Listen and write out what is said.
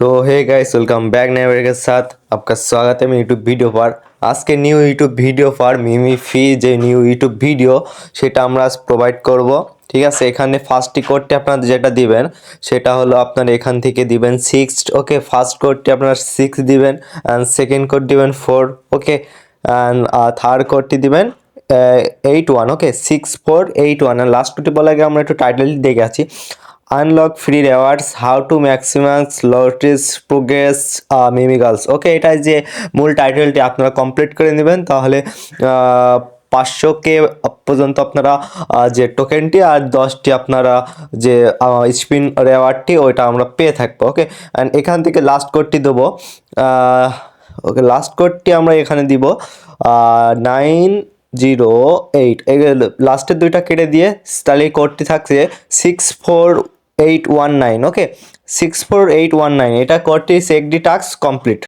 तो hey guys, welcome back नए video के साथ आपका स्वागत है मेरे यूट्यूब वीडियो पर। आज के নিউ ইউটিউব ভিডিও ফর মিমি ফি যে নিউ ইউটিউব ভিডিও সেটা আমরা আজ প্রোভাইড করব। ঠিক আছে, এখানে ফার্স্ট কোডটি আপনারা যেটা দিবেন সেটা হলো আপনারা এখান থেকে দিবেন 6। ওকে, ফার্স্ট কোডটি আপনারা 6 দিবেন এন্ড সেকেন্ড কোড দিবেন 4। ওকে, এন্ড থার্ড কোডটি দিবেন 81। ওকে, 6481 এন্ড লাস্ট কোডটি বলার আগে আমরা একটু টাইটেলটি দেখে আছি। Unlock free rewards how to maximise lotus progress mimigals. Okay, এটা যে মূল টাইটেলটি আপনারা কমপ্লিট করে নেবেন, তাহলে 500K পর্যন্ত আপনারা যে টোকেনটি আর 10টি আপনারা যে স্পিন রেওয়ার্ডটি ওইটা আমরা পেয়ে থাকবো। ওকে, অ্যান্ড এখান থেকে লাস্ট কোডটি দেবো। ওকে, লাস্ট কোডটি আমরা এখানে দিব 908। লাস্টের দুইটা কেটে দিয়ে তাহলে এই কোডটি থাকছে 64819। ওকে, 64819 এটা কোডটি চেক ডি টাস্ক কমপ্লিট।